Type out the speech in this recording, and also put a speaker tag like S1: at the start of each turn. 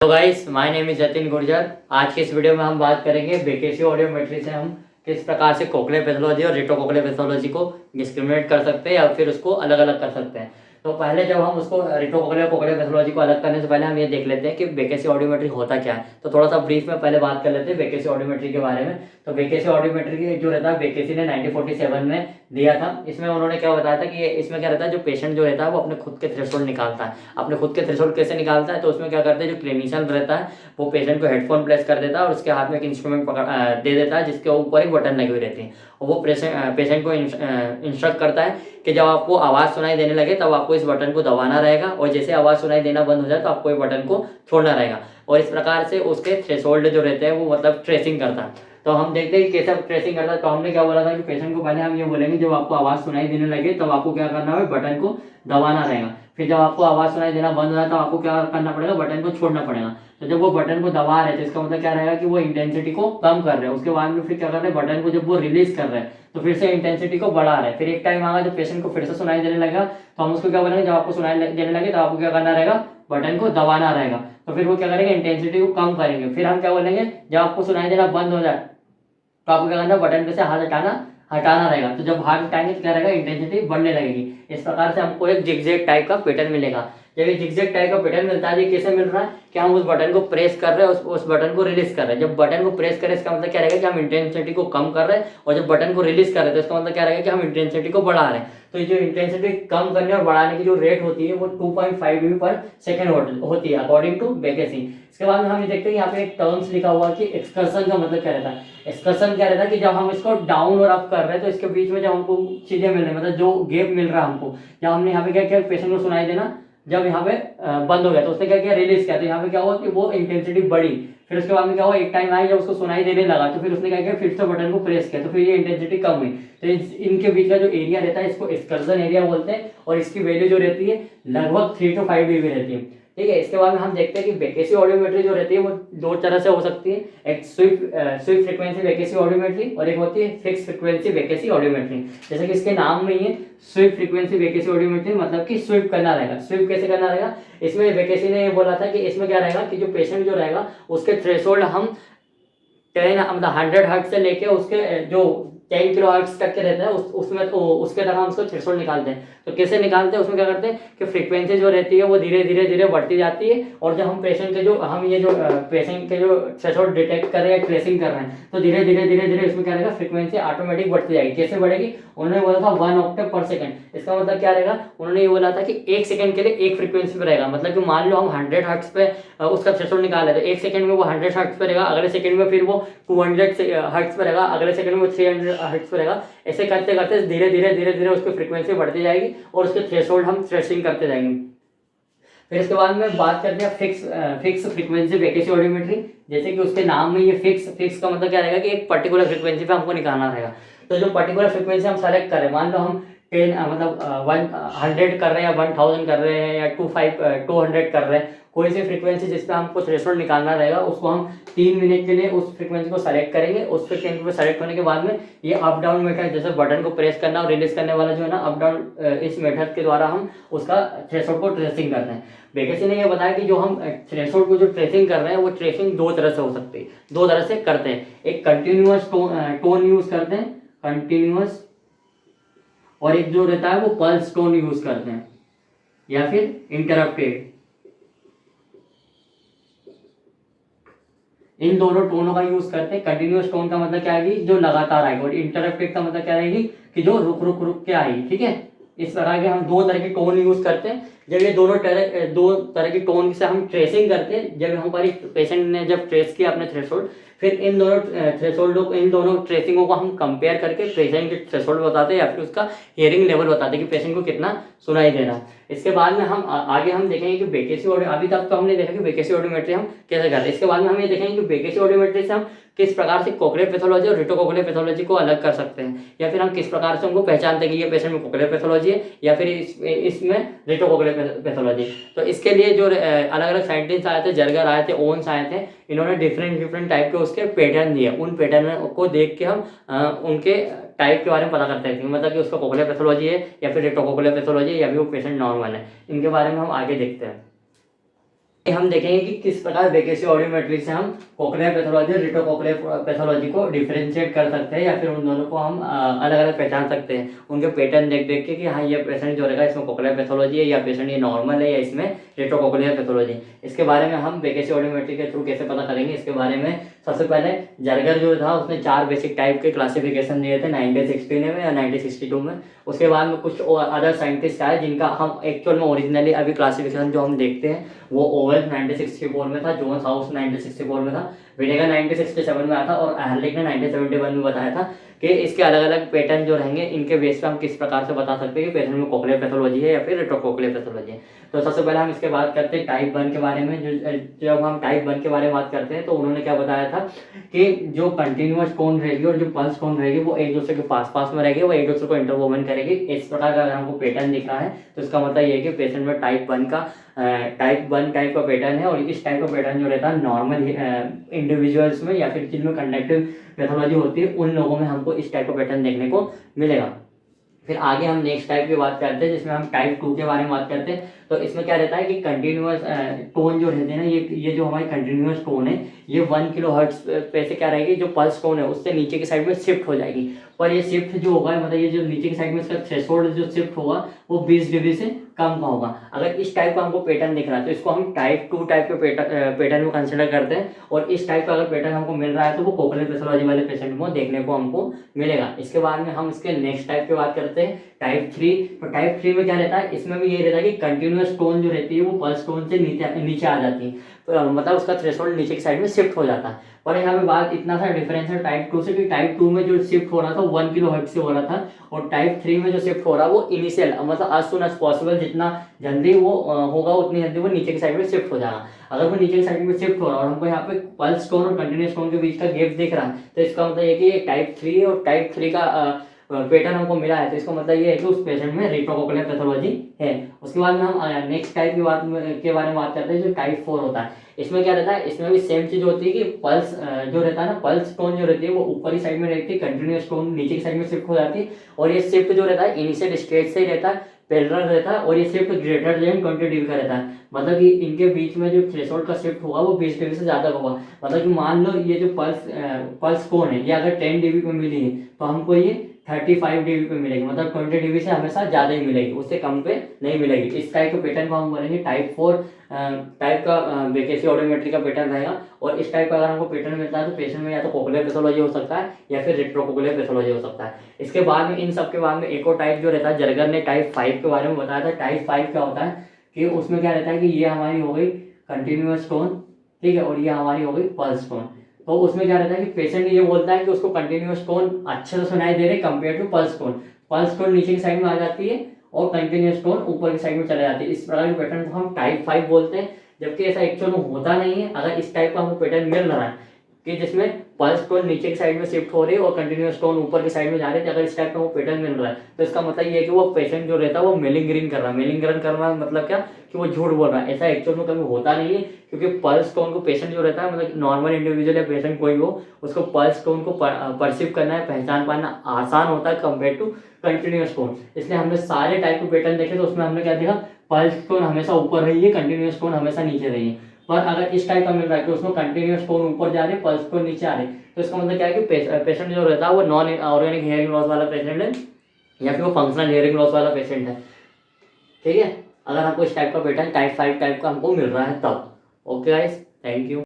S1: तो guys my name is Jatin Gurjar. आज की इस वीडियो में हम बात करेंगे बेकेसी ऑडियोमेट्री से हम किस प्रकार से कोक्लियर पैथोलॉजी और रेट्रोकोक्लियर पैथोलॉजी को डिस्क्रिमिनेट कर सकते हैं या फिर उसको अलग अलग कर सकते हैं। तो पहले जब हम उसको रेट्रोकोक्लियर कोक्लियर पैथोलॉजी को अलग करने से पहले हम ये देख लेते हैं कि बेकेसी ऑडियोमेट्री होता क्या है। तो थोड़ा सा ब्रीफ में पहले बात कर लेते हैं बेकेसी ऑडियोमेट्री के बारे में। तो बेकेसी ऑडियोमेट्री जो रहता है बेकेसी ने 1947 में दिया था। इसमें उन्होंने क्या बताया था कि इसमें क्या रहता है, जो पेशेंट जो रहता है वो अपने खुद के थ्रेशोल्ड निकालता है। अपने खुद के थ्रेशोल्ड कैसे निकालता है, तो उसमें क्या करते हैं, जो क्लिनिशियन रहता है वो पेशेंट को हेडफोन प्लेस कर देता है और उसके हाथ में एक इंस्ट्रूमेंट दे देता है जिसके ऊपर एक बटन लगी हुई रहती है और वो पेशेंट को इंस्ट्रक्ट करता है कि जब आपको आवाज़ सुनाई देने लगे तब आपको इस बटन को दबाना रहेगा और जैसे आवाज़ सुनाई देना बंद हो जाए तो आपको ये बटन को छोड़ना रहेगा। और इस प्रकार से उसके थ्रेशोल्ड जो रहते हैं वो मतलब ट्रेसिंग करता है। तो हम देखते हैं कि कैसे ट्रेसिंग करता है। तो हमने क्या बोला था कि पेशेंट को पहले हम ये बोलेंगे जब आपको आवाज़ सुनाई देने लगे तब आपको क्या करना है, बटन को दबाना रहेगा। फिर जब आपको आवाज़ सुनाई देना बंद हो जाए तो आपको क्या करना पड़ेगा, बटन को छोड़ना पड़ेगा। तो जब वो बटन को दबा रहे हैं तो इसका मतलब क्या रहेगा कि वो इंटेंसिटी को कम कर रहे हैं। उसके बाद में फिर क्या कर रहे हैं, बटन को जब वो रिलीज कर रहे हैं तो फिर से इंटेंसिटी को बढ़ा रहे हैं। फिर एक टाइम आएगा जब पेशेंट को फिर से सुनाई देने लगेगा तो हम उसको क्या बोलेंगे, जब आपको सुनाई देने लगे तो आपको क्या करना रहेगा, बटन को दबाना रहेगा। तो फिर वो क्या करेंगे, इंटेंसिटी को कम करेंगे। फिर हम क्या बोलेंगे, जब आपको सुनाई देना बंद हो जाए तो आपको क्या करना है, बटन पे से हाथ हटाना रहेगा। तो जब हाथ हटाएंगे तो क्या रहेगा, इंटेंसिटी बढ़ने लगेगी। इस प्रकार से हमको एक जिगजैग टाइप का पैटर्न मिलेगा। जब ये जिगजैग टाइप का पैटर्न मिलता है, ये कैसे मिल रहा है कि हम उस बटन को प्रेस कर रहे हैं, उस बटन को रिलीज कर रहे हैं। जब बटन को प्रेस करें इसका मतलब क्या रहेगा कि हम इंटेंसिटी को कम कर रहे हैं और जब बटन को रिलीज कर रहे हैं तो इसका मतलब क्या रहेगा कि हम इंटेंसिटी को बढ़ा रहे हैं। तो ये जो इंटेंसिटी कम करने और बढ़ाने की जो रेट होती है वो 2.5 dB पर सेकेंड होती है अकॉर्डिंग टू बेकेसी। इसके बाद में हम ये देखते हैं यहाँ पे एक टर्म्स लिखा हुआ कि एक्सकर्सन का मतलब क्या रहता है। एक्सकर्सन क्या रहता है कि जब हम इसको डाउन और अप कर रहे हैं तो इसके बीच में जब हमको चीजें मिल रही है, मतलब जो गैप मिल रहा है हमको, जब हमने यहाँ पे क्या किया, पेशेंट को सुनाई देना जब यहाँ पे बंद हो गया तो उसने क्या किया, रिलीज किया। तो यहाँ पे क्या हुआ कि वो इंटेंसिटी बढ़ी। फिर उसके बाद में क्या हुआ, एक टाइम आया जब उसको सुनाई देने लगा तो फिर उसने क्या किया, फिर से बटन को प्रेस किया तो फिर ये इंटेंसिटी कम हुई। तो इनके बीच का जो एरिया रहता है इसको एक्सकर्सन एरिया बोलते हैं और इसकी वैल्यू जो रहती है लगभग 3 to 5 dB रहती है। ठीक है, इसके बाद में हम देखते हैं कि बेकेसी ऑडियोमेट्री जो रहती है वो दो तरह से हो सकती है। एक स्वीप फ्रीक्वेंसी बेकेसी ऑडियोमेट्री और एक होती है फिक्स फ्रीक्वेंसी बेकेसी ऑडियोमेट्री। जैसे कि इसके नाम में ही है स्वीप फ्रीक्वेंसी बेकेसी ऑडियोमेट्री, मतलब कि स्वीप करना रहेगा। स्वीप कैसे करना रहेगा, इसमें बेकेसी ने ये बोला था कि इसमें क्या रहेगा कि जो पेशेंट जो रहेगा उसके थ्रेशोल्ड हम 10 मतलब 100 हर्ट्ज से लेके उसके जो 10 किलो हर्ट्ज तक के रहते हैं उसमें तो उसके तरह हम उसको थ्रेशोल्ड निकालते हैं। तो कैसे निकालते हैं, उसमें क्या करते हैं कि फ्रीक्वेंसी जो रहती है वो धीरे धीरे धीरे बढ़ती जाती है और जब हम पेशेंट के जो पेशेंट के जो थ्रेशोल्ड डिटेक्ट कर रहे हैं, ट्रेसिंग कर रहे हैं, तो धीरे धीरे धीरे धीरे इसमें क्या रहेगा, फ्रीक्वेंसी ऑटोमेटिक बढ़ती जाएगी। कैसे बढ़ेगी, उन्होंने बोला था 1 ऑक्टेव पर सेकंड। इसका मतलब क्या रहेगा, उन्होंने ये बोला था कि 1 सेकंड के लिए एक फ्रीक्वेंसी पे रहेगा। मतलब कि मान लो हम 100 हर्ट्ज पे उसका थ्रेशोल्ड निकाले तो 1 सेकंड में वो 100 हर्ट्ज पे रहेगा, अगले सेकंड में फिर वो 200 हर्ट्ज पे रहेगा, अगले सेकंड में वो 300 हर्ट्ज पे रहेगा। ऐसे करते करते धीरे धीरे धीरे धीरे उसकी फ्रीक्वेंसी बढ़ती जाएगी और उसके थ्रेशोल्ड हम थ्रेशिंग करते जाएंगे। फिर इसके बाद में बात करते हैं फिक्स फ्रीक्वेंसी बेकेसी ऑडियोमेट्री। जैसे कि उसके नाम में ये फिक्स का मतलब क्या रहेगा कि एक पर्टिकुलर फ्रीक्वेंसी पे हमको निकालना रहेगा। तो जो पर्टिकुलर फ्रीक्वेंसी हम सेलेक्ट करें, मान लो हम 10 मतलब 100 कर रहे हैं या 1000 कर रहे हैं या 200 कर रहे हैं, कोई सी फ्रीक्वेंसी जिस पे हमको थ्रेशोल्ड निकालना रहेगा उसको हम 3 मिनट के लिए उस फ्रीक्वेंसी को सेलेक्ट करेंगे। उस फ्रीक्वेंसी को सेलेक्ट होने के बाद में ये अप डाउन मेथड, जैसे बटन को प्रेस करना और रिलीज करने वाला जो है ना अप डाउन, इस मेथड के द्वारा हम उसका थ्रेशोल्ड को ट्रेसिंग करते हैं। बेकेसी ने ये बताया कि जो हम थ्रेशोल्ड को जो ट्रेसिंग कर रहे हैं वो ट्रेसिंग दो तरह से हो सकती है, दो तरह से करते हैं। एक कंटिन्यूअस टोन यूज करते हैं, कंटिन्यूअस, और एक जो रहता है वो पल्स टोन यूज करते हैं या फिर इंटरप्टेड। इन दोनों टोनों का यूज करते हैं। कंटिन्यूअस टोन का मतलब क्या है, जो लगातार आएगी, और इंटरप्टेड का मतलब क्या रहेगी कि जो रुक रुक रुक के आएगी। ठीक है, इस प्रकार के हम दो तरह की टोन यूज करते हैं। जब ये दो तरह की टोन से हम ट्रेसिंग करते हैं, जब हमारी पेशेंट ने जब ट्रेस किया अपने थ्रेशोल्ड, फिर इन दोनों ट्रेसिंगों को हम कंपेयर करके पेशेंट के थ्रेशोल्ड बताते हैं या फिर उसका हियरिंग लेवल बताते हैं कि पेशेंट को कितना सुनाई दे रहा है। इसके बाद में हम आगे हम देखेंगे कि बेकेसी ऑडियो, अभी तक तो हमने देखा कि बेकेसी ऑडियोमेट्री हम कैसे करते हैं। इसके बाद में हम ये देखेंगे कि बेकेसी ऑडियोमेट्री से हम किस प्रकार से कोक्लियर पैथोलॉजी और रेट्रोकोक्लियर पैथोलॉजी को अलग कर सकते हैं, या फिर हम किस प्रकार से उनको पहचानते हैं कि ये पेशेंट में कोक्लियर पैथोलॉजी है या फिर इसमें रेट्रोकोक्लियर पैथोलॉजी। तो इसके लिए जो अलग अलग साइंटिस्ट आए थे, जर्गर आए थे, ओन्स आए थे, इन्होंने डिफरेंट टाइप के उसके पैटर्न दिए। उन पैटर्न को देख के हम उनके टाइप के बारे में पता करते हैं, मतलब कि उसका कोक्लियर पैथोलॉजी है या फिर रेट्रोकोक्लियर पैथोलॉजी है या फिर वो पेशेंट नॉर्मल है। इनके बारे में हम आगे देखते हैं। हम देखेंगे कि किस प्रकार बेकेसी ऑडियोमेट्री से हम कोक्लियर पैथोलॉजी और रेट्रोकोक्लियर पैथोलॉजी को डिफरेंशिएट कर सकते हैं, या फिर उन दोनों को हम अलग अलग पहचान सकते हैं उनके पैटर्न देख देख के कि हाँ ये पेशेंट जो रहेगा इसमें कोक्लियर पैथोलॉजी है, या पेशेंट ये नॉर्मल है, या इसमें रेट्रोकोक्लियर पैथोलॉजी। इसके बारे में हम बेकेसी ऑडियोमेट्री के थ्रू कैसे पता करेंगे, इसके बारे में सबसे पहले जर्गर जो था उसने 4 बेसिक टाइप के क्लासिफिकेशन दिए थे 1916 में या 1962 में। उसके बाद में कुछ अदर साइंटिस्ट आए जिनका हम एक्चुअल में ओरिजिनली अभी क्लासिफिकेशन जो हम देखते हैं वो ओवेल 1964 में था, जोन्स हाउस 1964 में था, विनेगर 1967 में आया था, और एहरलिक ने 1971 में बताया था कि इसके अलग अलग पैटर्न जो रहेंगे इनके बेस पे हम किस प्रकार से बता सकते हैं कि पेशेंट में कोक्लियर पैथोलॉजी है या फिर रेट्रोकोक्लियर पैथोलॉजी है। तो सबसे पहले हम इसके बात करते हैं टाइप 1 के बारे में। जब हम टाइप 1 के बारे में बात करते हैं तो उन्होंने क्या बताया था कि जो कंटिन्यूअस टोन रहेगी और जो पल्स टोन रहेगी वो एक दूसरे के पास पास में रहेगी, वो एक दूसरे को इंटरवोवन करेगी। इस प्रकार का अगर हमको पैटर्न दिख रहा है तो इसका मतलब ये है कि पेशेंट में टाइप 1 टाइप का पैटर्न है। और इस टाइप का पैटर्न जो रहता है नॉर्मल इंडिविजुअल्स में या फिर जिनमें कंडक्टिव पैथोलॉजी होती है उन लोगों में हमको इस टाइप का पैटर्न देखने को मिलेगा। फिर आगे हम नेक्स्ट टाइप की बात करते हैं जिसमें हम टाइप 2 के बारे में बात करते हैं। तो इसमें क्या रहता है कि कंटिन्यूअस टोन जो रहते हैं ना, ये जो हमारी कंटिन्यूअस टोन है ये 1 किलो हर्ट्ज पे से क्या रहेगी, जो पल्स टोन है उससे नीचे की साइड में शिफ्ट हो जाएगी। पर ये शिफ्ट जो होगा मतलब ये जो नीचे की साइड में इसका थ्रेशोल्ड जो शिफ्ट होगा वो 20 डिग्री से कम का होगा। अगर इस टाइप का हमको पैटर्न दिख रहा है तो इसको हम टाइप 2 टाइप के पैटर्न में कंसिडर करते हैं। और इस टाइप का अगर पैटर्न हमको मिल रहा है तो वो कोक्लियर पैथोलॉजी वाले पेशेंट में देखने को हमको मिलेगा। इसके बाद में हम इसके नेक्स्ट टाइप की बात करते हैं टाइप 3। तो टाइप 3 में क्या रहता है, इसमें भी ये रहता है कि कंटिन्यूअस टोन जो रहती है वो पल्स टोन से नीचे आ जाती है, तो मतलब उसका थ्रेशोल्ड नीचे की साइड में शिफ्ट हो जाता है। पर यहाँ पे बात इतना सा डिफरेंस है टाइप 2 से कि टाइप 2 में जो शिफ्ट हो रहा था 1 किलो हर्ट्ज से हो रहा था, और टाइप 3 में जो शिफ्ट हो रहा है वो इनिशियल मतलब एज सुन एज पॉसिबल, जितना जल्दी वो होगा उतनी जल्दी वो नीचे की साइड में शिफ्ट हो जाएगा। अगर वो नीचे की साइड में शिफ्ट हो रहा है और हमको यहाँ पे पल्स टोन और कंटिन्यूअस टोन के बीच का गैप दिख रहा है तो इसका मतलब ये कि टाइप 3 है, और टाइप 3 का पैटर्न हमको मिला है तो इसका मतलब ये है कि उस पेशेंट में रेट्रोकोक्लियर पैथोलॉजी है। उसके बाद में हम नेक्स्ट टाइप के बारे में बात करते हैं जो टाइप 4 होता है। इसमें क्या रहता है, इसमें भी सेम चीज होती है कि पल्स जो रहता है ना, पल्स टोन जो रहती है वो ऊपरी साइड में रहती है, कंटिन्यूअस टोन नीचे की साइड में शिफ्ट हो जाती है। और ये शिफ्ट जो रहता है इनिशियल स्टेज से ही रहता है, पैरेलल रहता है, और ये शिफ्ट ग्रेटर देन 20 डिग्री का रहता है। मतलब कि इनके बीच में जो थ्रेशोल्ड का शिफ्ट होगा वो 20 डिग्री से ज्यादा होगा। मतलब कि मान लो ये जो पल्स टोन है ये अगर 10 डिग्री पे मिली है तो हमको ये 35 डिग्री पे मिलेगी, मतलब 20 डिग्री से हमेशा ज्यादा ही मिलेगी, उससे कम पे नहीं मिलेगी। इस टाइप के पैटर्न को हम बोलेंगे टाइप 4 टाइप का बेकेसी ऑडियोमेट्री का पैटर्न रहेगा। और इस टाइप का अगर हमको पैटर्न मिलता है तो पेशेंट में या तो कोक्लियर पैथोलॉजी हो सकता है या फिर रेट्रोकोक्लियर पैथोलॉजी हो सकता है। इसके बाद में इन सब के बाद में एक और टाइप जो रहता है, जर्गर ने टाइप 5 के बारे में बताया था। टाइप 5 क्या होता है कि उसमें क्या रहता है कि ये हमारी हो गई कंटिन्यूअस टोन, ठीक है, और ये हमारी हो गई पल्स टोन। तो उसमें क्या रहता है कि पेशेंट ये बोलता है कि उसको कंटिन्यूअस टोन अच्छे से सुनाई दे रहे compare to pulse tone. Pulse tone नीचे की साइड में आ जाती है और कंटिन्यूअस टोन ऊपर की साइड में चला जाती है। इस प्रकार के पैटर्न को हम टाइप 5 बोलते हैं, जबकि ऐसा एक्चुअल में होता नहीं है। अगर इस टाइप का हमको पैटर्न मिल रहा है कि जिसमें पल्स टोन नीचे की साइड में शिफ्ट हो रही है और कंटिन्यूअस टोन ऊपर की साइड में जा रही है, अगर इस टाइप का वो पैटर्न मिल रहा है तो इसका मतलब ये है कि वो पेशेंट जो रहता है वो मेलिंगरिंग कर रहा है। मेलिंगरिंग करना मतलब क्या कि वो झूठ बोल रहा है। ऐसा एक्चुअल में कभी होता नहीं है, क्योंकि पल्स टोन को पेशेंट जो रहता है मतलब नॉर्मल इंडिविजुअल या पेशेंट कोई हो उसको पल्स टोन को परसीव करना है, पहचान पाना आसान होता है कंपेयर टू कंटिन्यूअस टोन। इसलिए हमने सारे टाइप के पैटर्न देखे तो उसमें हमने क्या देखा, पल्स टोन हमेशा ऊपर रही है, कंटिन्यूअस टोन हमेशा नीचे रही है। पर अगर इस टाइप का मिल रहा है कि उसमें कंटिन्यूअस टोन ऊपर जा रहे हैं पल्स टोन नीचे आ रहे हैं, तो इसका मतलब क्या है कि पेशेंट जो रहता है वो नॉन ऑर्गेनिक हियरिंग लॉस वाला पेशेंट है या फिर वो फंक्शनल हियरिंग लॉस वाला पेशेंट है। ठीक है, अगर हमको इस टाइप का पैटर्न टाइप 5 टाइप का हमको मिल रहा है तब। Okay guys, thank you.